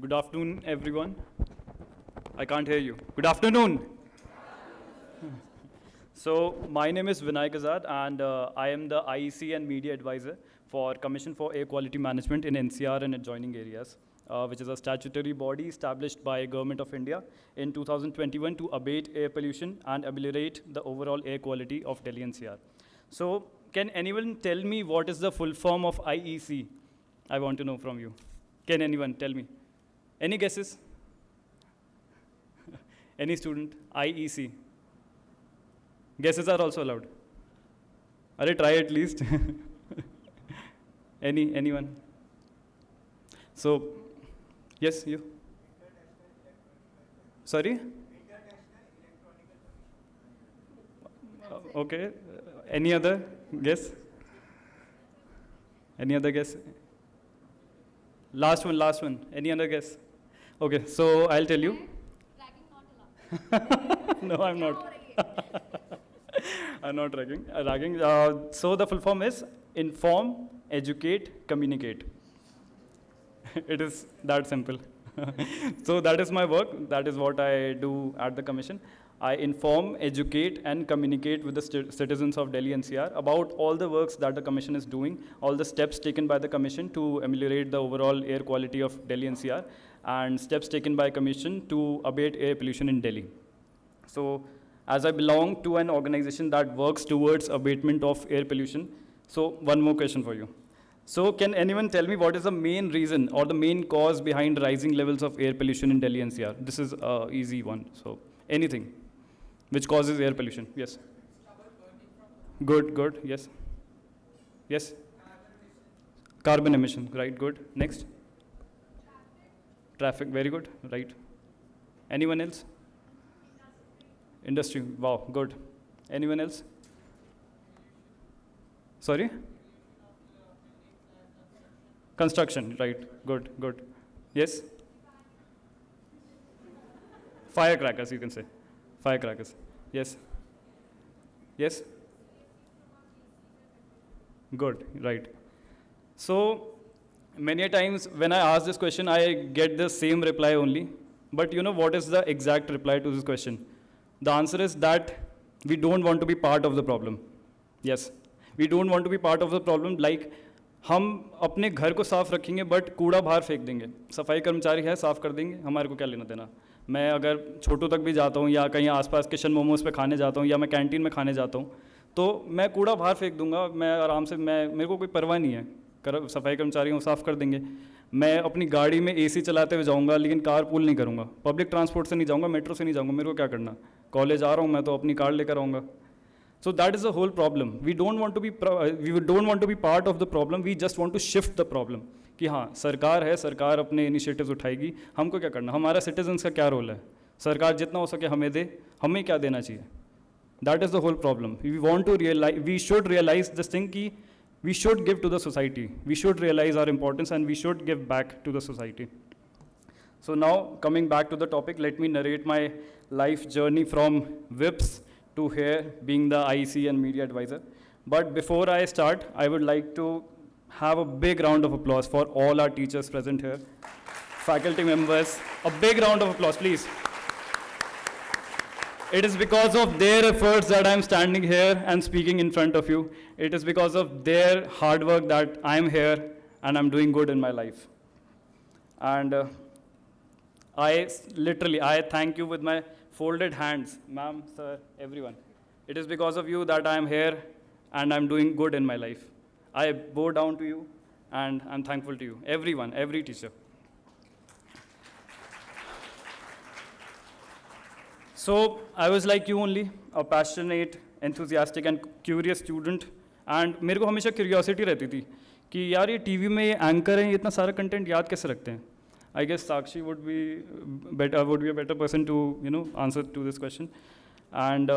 Good afternoon, everyone. I can't hear you. Good afternoon. So, my name is Vinayak Azad, and I am the IEC and Media Advisor for Commission for Air Quality Management in NCR and adjoining areas, which is a statutory body established by Government of India in 2021 to abate air pollution and ameliorate the overall air quality of Delhi NCR. So, can anyone tell me what is the full form of IEC? I want to know from you. Can anyone tell me? Any guesses? Any student? IEC. Guesses are also allowed. Try at least. Anyone? So, yes, you. Sorry? Okay. Any other guess? Any other guess? Last one. Any other guess? Okay, so I'll tell you. Ragging not allowed. No, I'm not. I'm not ragging. So the full form is inform, educate, communicate. It is that simple. So that is my work. That is what I do at the commission. I inform, educate, and communicate with the citizens of Delhi NCR about all the works that the commission is doing, all the steps taken by the commission to ameliorate the overall air quality of Delhi NCR, and steps taken by commission to abate air pollution in Delhi. So, as I belong to an organization that works towards abatement of air pollution, so one more question for you. So, can anyone tell me what is the main reason or the main cause behind rising levels of air pollution in Delhi NCR? This is an easy one. So, anything which causes air pollution? Yes. Good. Yes. Yes. Carbon emission. Right. Good. Next. Traffic. Very good. Right. Anyone else? Industry. Wow. Good. Anyone else? Sorry? Construction. Right. Good. Yes. Firecrackers, you can say. Firecrackers. Yes. Yes. Good. Right. So, many a times when I ask this question, I get the same reply only. But you know what is the exact reply to this question? The answer is that we don't want to be part of the problem. Yes. We don't want to be part of the problem. Like, हम अपने घर को साफ रखेंगे but कूड़ा बाहर फेंक देंगे. सफाई कर्मचारी है, साफ कर देंगे, हमारे को क्या लेना देना. मैं अगर छोटू तक भी जाता हूँ या कहीं आसपास किशन मोमोज पे खाने जाता हूँ या मैं कैंटीन में खाने जाता हूँ तो मैं कूड़ा बाहर फेंक दूंगा. मैं आराम से मेरे को कोई परवाह नहीं है. सफाई कर्मचारी वो साफ़ कर देंगे. मैं अपनी गाड़ी में एसी चलाते हुए जाऊँगा लेकिन कार पूल नहीं करूँगा. पब्लिक ट्रांसपोर्ट से नहीं जाऊँगा, मेट्रो से नहीं जाऊँगा. मेरे को क्या करना. कॉलेज आ रहा हूँ मैं तो अपनी कार लेकर आऊँगा. So that is the whole problem. We don't want to be part of the problem. We just want to shift the problem. कि हाँ सरकार है, सरकार अपने इनिशिएटिव्स उठाएगी, हमको क्या करना. हमारा सिटीजन्स का क्या रोल है. सरकार जितना हो सके हमें दे, हमें क्या देना चाहिए. That is the whole problem. We should realize this thing कि we should give to the society. We should realize our importance and we should give back to the society. So now coming back to the topic, let me narrate my life journey from WIPS to here being the IEC and media advisor. But before I start, I would like to have a big round of applause for all our teachers present here, faculty members. A big round of applause, please. It is because of their efforts that I'm standing here and speaking in front of you. It is because of their hard work that I'm here and I'm doing good in my life. And I thank you with my folded hands, ma'am, sir, everyone. It is because of you that I am here and I'm doing good in my life. I bow down to you and I'm thankful to you, everyone, every teacher. So I was like you only, a passionate, enthusiastic and curious student. And मेरे को हमेशा curiosity रहती थी कि यार ये TV में ये anchor हैं, ये इतना सारा content याद कैसे रखते हैं. I guess Sakshi would be a better person to answer to this question. And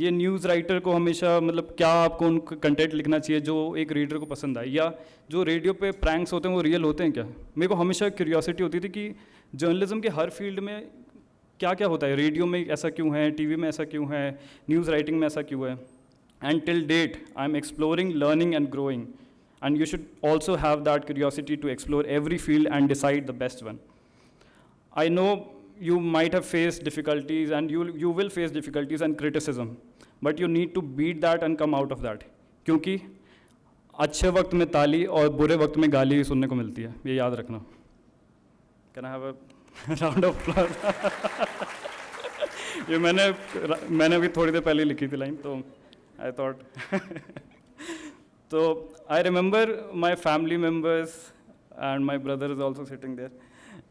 ये न्यूज़ राइटर को हमेशा मतलब क्या आपको उन कंटेंट लिखना चाहिए जो एक रीडर को पसंद आए, या जो रेडियो पे प्रैंक्स होते हैं वो रियल होते हैं क्या. मेरे को हमेशा क्यूरियोसिटी होती थी कि जर्नलिज्म के हर फील्ड में क्या क्या होता है. रेडियो में ऐसा क्यों है, टीवी में ऐसा क्यों है, न्यूज़ राइटिंग में ऐसा क्यों है. And till date I am exploring, learning and growing. And you should also have that curiosity to explore every field and decide the best one. I know you might have faced difficulties and you will face difficulties and criticism, but you need to beat that and come out of that. क्योंकि अच्छे वक्त में ताली और बुरे वक्त में गाली भी सुनने को मिलती है, ये याद रखना. Can I have a round of applause? ये मैंने अभी थोड़ी देर पहले लिखी थी लाइन, तो I thought. So I remember my family members and my brother is also sitting there.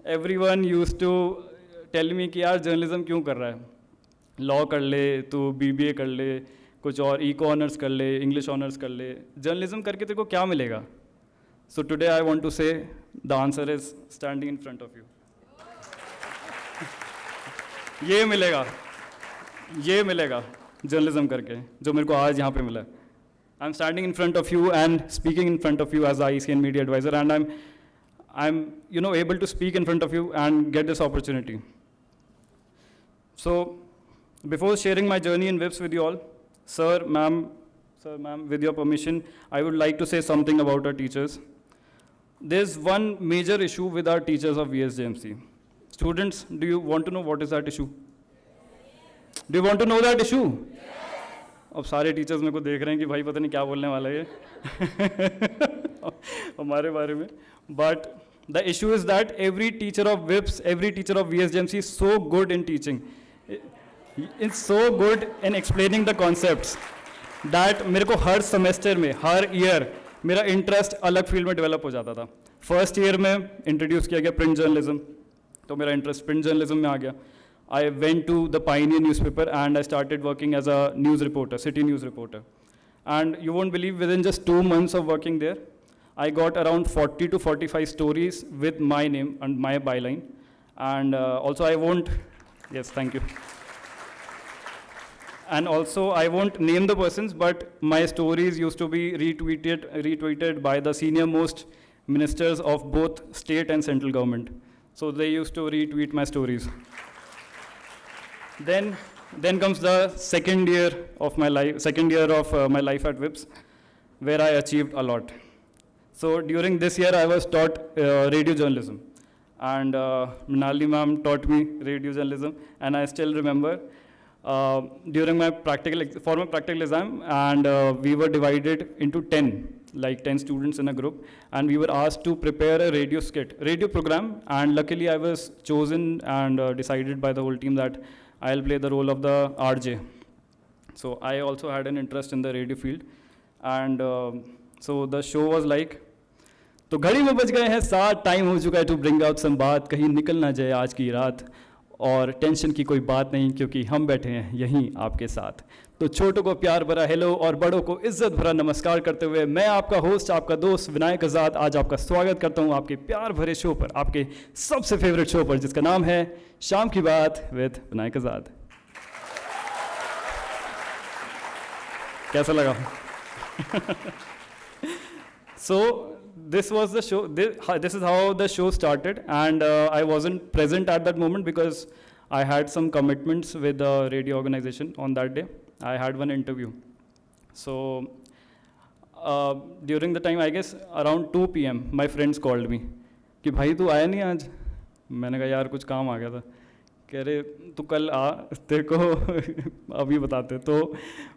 Everyone used to tell me कि यार जर्नलिज्म क्यों कर रहा है, लॉ कर ले, तू BBA कर ले, कुछ और इको ऑनर्स कर ले, इंग्लिश ऑनर्स कर ले, जर्नलिज्म करके तेरे को क्या मिलेगा. So today I want to say the answer is standing in front of you. ये मिलेगा जर्नलिज्म करके जो मेरे को आज यहाँ पे मिला. I'm standing in front of you and speaking in front of you as IECN media advisor, and I'm able to speak in front of you and get this opportunity. So before sharing my journey in WIPS with you all, sir, ma'am, with your permission, I would like to say something about our teachers. There's one major issue with our teachers of VSJMC. Students, do you want to know what is that issue? Do you want to know that issue? अब सारे teachers मेरे को देख रहे हैं कि भाई पता नहीं क्या बोलने वाला है हमारे बारे में. But the issue is that every teacher of WIPS, every teacher of VSJMC is so good in teaching. It's so good in explaining the concepts that मेरे को हर सेमेस्टर में, हर ईयर मेरा इंटरेस्ट अलग फील्ड में डेवलप हो जाता था. First year में इंट्रोड्यूस किया गया प्रिंट जर्नलिज्म, तो मेरा इंटरेस्ट प्रिंट जर्नलिज्म में आ गया. I went to the Pioneer newspaper and I started working as a news reporter, city news reporter. And you won't believe, within just 2 months of working there, I got around 40 to 45 stories with my name and my byline. And also I won't, yes, thank you. And also I won't name the persons, but my stories used to be retweeted by the senior most ministers of both state and central government. So they used to retweet my stories. Then comes the second year of my life at WIPS, where I achieved a lot. So during this year, I was taught radio journalism, and Minali ma'am taught me radio journalism, and I still remember during my practical exam, and we were divided into 10 students in a group, and we were asked to prepare a radio program, and luckily I was chosen and decided by the whole team that I'll play the role of the RJ. So I also had an interest in the radio field, and so the show was like, तो घड़ी में बज गए हैं 7, time हो चुका है to bring out some बात, कहीं निकल ना जाए आज की रात, और टेंशन की कोई बात नहीं क्योंकि हम बैठे हैं यहीं आपके साथ. तो छोटों को प्यार भरा हेलो और बड़ों को इज्जत भरा नमस्कार करते हुए मैं आपका होस्ट, आपका दोस्त विनायक आज़ाद आज आपका स्वागत करता हूं आपके प्यार भरे शो पर, आपके सबसे फेवरेट शो पर, जिसका नाम है शाम की बात विद विनायक आज़ाद. कैसा लगा? So this was the show. This is how the show started, and I wasn't present at that moment because I had some commitments with the radio organization on that day. I had one interview. So during the time, I guess around 2 p.m, my friends called me कि भाई तू आया नहीं आज. मैंने कहा यार कुछ काम आ गया था. कह रहे तू कल आ, तेरे को अभी बताते. तो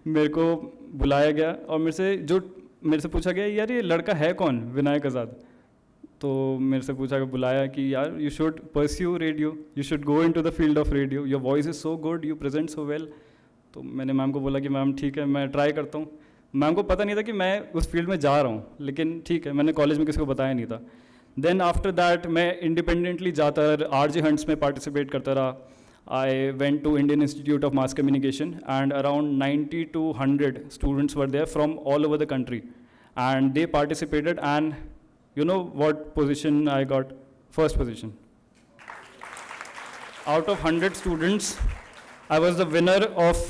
मेरे को बुलाया गया और मेरे से पूछा गया यार ये लड़का है कौन, विनायक आज़ाद. तो मेरे से बुलाया कि यार you should pursue radio, you should go into the field of radio, your voice is so good, you present so well. तो मैंने मैम को बोला कि मैम ठीक है मैं ट्राई करता हूँ. मैम को पता नहीं था कि मैं उस फील्ड में जा रहा हूँ, लेकिन ठीक है मैंने कॉलेज में किसी को बताया नहीं था. देन आफ्टर दैट मैं इंडिपेंडेंटली जाता RJ हंट्स में पार्टिसिपेट करता रहा. I went to Indian Institute of Mass Communication, and around 90 to 100 students were there from all over the country, and they participated, and you know what position I got? First position. Out of 100 students, I was the winner of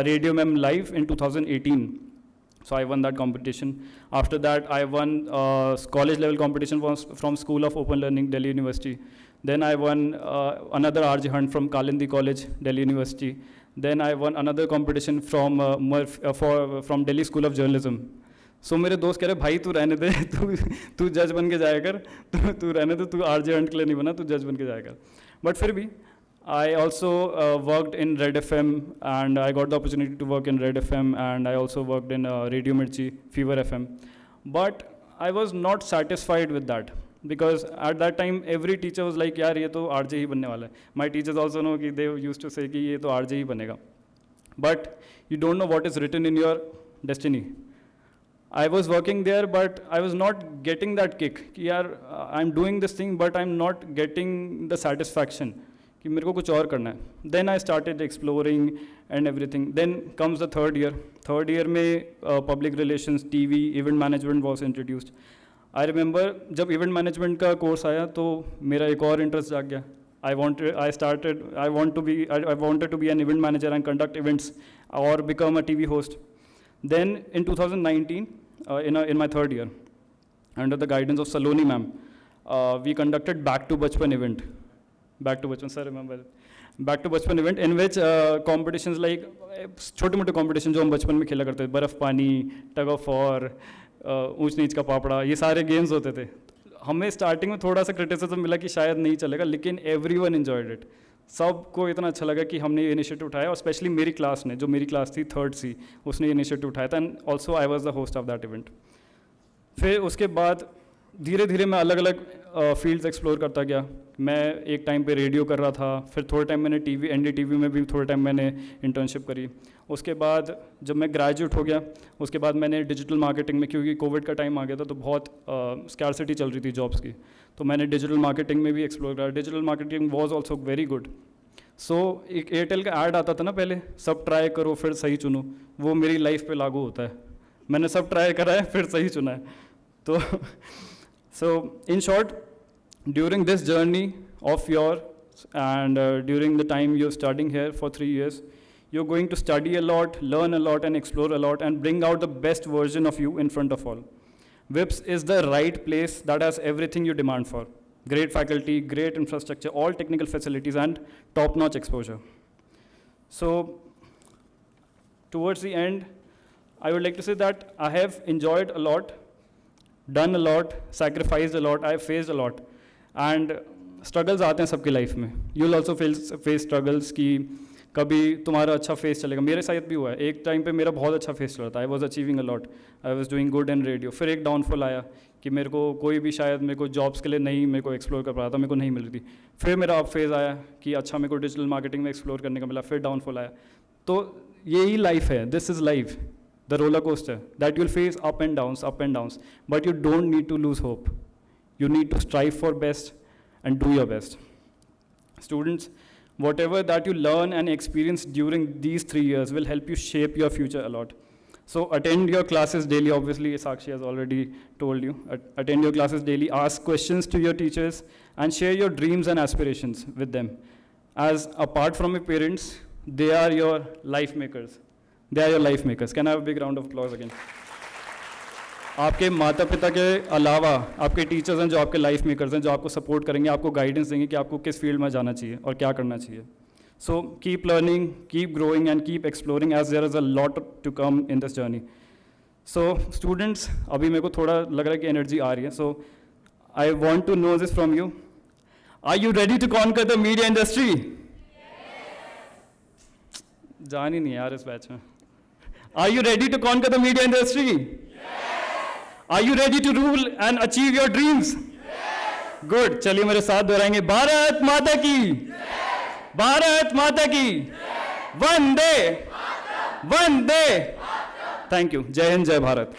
Radio Mem Live in 2018. So I won that competition. After that, I won college level competition from School of Open Learning, Delhi University. Then I won another RJ Hunt from Kalindi College, Delhi University. Then I won another competition from from Delhi School of Journalism. सो मेरे दोस्त कह रहे भाई तू रहने दे, तू जज बन के जाया कर, तू रहने दे, तू आरजे हंट के लिए नहीं बना, तू जज बन के जाया कर. बट फिर भी I also worked in Red FM, and I got the opportunity to work in Red FM, and I also worked in Radio Mirchi, Fever FM. But I was not satisfied with that, because at that time every teacher was like, यार ये तो RJ ही बनने वाला है. My teachers also know कि they used to say कि ये तो RJ ही बनेगा. But you don't know what is written in your destiny. I was working there, but I was not getting that kick. कि यार I'm doing this thing, but I'm not getting the satisfaction. कि मेरे को कुछ और करना है. Then I started exploring and everything. Then comes the third year. Third year में public relations, TV, event management was introduced. I remember जब event management का course आया तो मेरा एक और interest जाग गया. I wanted to be an event manager and conduct events or become a TV host. Then in 2019, in my third year, under the guidance of Saloni ma'am, we conducted Back to Bachpan event. Back to Bachpan, sir, remember? Back to Bachpan event in which competitions like छोटे मोटे competition जो हम बचपन में खेला करते थे, बर्फ पानी, tug of war, ऊंच नीच का पापड़ा, ये सारे games होते थे. हमें स्टार्टिंग में थोड़ा सा क्रिटिसिज्म मिला कि शायद नहीं चलेगा, लेकिन एवरीवन एंजॉयड इट. सबको इतना अच्छा लगा कि हमने ये इनिशिएटिव उठाया, और स्पेशली मेरी क्लास ने, जो मेरी क्लास थी थर्ड सी, उसने ये इनिशिएटिव उठाया था, and also I was the host of that event. फिर उसके बाद धीरे धीरे मैं अलग अलग फील्ड्स एक्सप्लोर करता गया. मैं एक टाइम पे रेडियो कर रहा था, फिर थोड़े टाइम मैंने टीवी, NDTV में भी थोड़े टाइम मैंने इंटर्नशिप करी. उसके बाद जब मैं ग्रेजुएट हो गया, उसके बाद मैंने डिजिटल मार्केटिंग में, क्योंकि कोविड का टाइम आ गया था तो बहुत स्कैरसिटी चल रही थी जॉब्स की, तो मैंने डिजिटल मार्केटिंग में भी एक्सप्लोर करा. Digital marketing was also very good. So एक एयरटेल का ऐड आता था ना पहले, सब ट्राई करो फिर सही चुनो, वो मेरी लाइफ पे लागू होता है. मैंने सब ट्राई करा है, फिर सही चुना है. तो so in short, during this journey of yours and during the time you're studying here for 3 years, you're going to study a lot, learn a lot, and explore a lot, and bring out the best version of you in front of all. WIPS is the right place that has everything you demand for. Great faculty, great infrastructure, all technical facilities, and top-notch exposure. So towards the end, I would like to say that I have enjoyed a lot, done a lot, sacrificed a lot, I have faced a lot. And struggles आते हैं सबकी life में. You'll also face struggles कि कभी तुम्हारा अच्छा face चलेगा. मेरे साथ भी हुआ है. एक टाइम पे मेरा बहुत अच्छा फेस चल रहा था. I was achieving a lot, I was doing good in radio. फिर एक डाउनफॉल आया कि मेरे को कोई भी शायद मेरे को जॉब्स के लिए नहीं मेरे को एक्सप्लोर कर पा रहा था, मेरे को नहीं मिल रही थी. फिर मेरा अप फेज़ आया कि अच्छा मेरे को डिजिटल मार्केटिंग में एक्सप्लोर करने का मिला. फिर डाउनफॉल आया. तो यही लाइफ है. This is life, the roller coaster that you'll face up and downs, but you don't need to lose hope. You need to strive for best and do your best. Students, whatever that you learn and experience during these 3 years will help you shape your future a lot. So attend your classes daily. Obviously, Sakshi has already told you. Attend your classes daily, ask questions to your teachers, and share your dreams and aspirations with them. As apart from your parents, they are your life makers. They are your life makers. Can I have a big round of applause again? आपके माता पिता के अलावा आपके teachers हैं जो आपके life makers हैं, जो आपको सपोर्ट करेंगे, आपको गाइडेंस देंगे कि आपको किस फील्ड में जाना चाहिए और क्या करना चाहिए. So keep learning, keep growing and keep exploring as there is a lot to come in this journey. So students, अभी मेरे को थोड़ा लग रहा है कि एनर्जी आ रही है. So I want to know this from you. Are you ready to conquer the media industry? जान ही नहीं यार इस बैच में. Are you ready to conquer the media industry? Are you ready to rule and achieve your dreams? Yes. Good. चलिए मेरे साथ दोहराएंगे. भारत माता की, yes. भारत माता की, yes. Vande, Vande. Thank you. जय हिंद, जय भारत.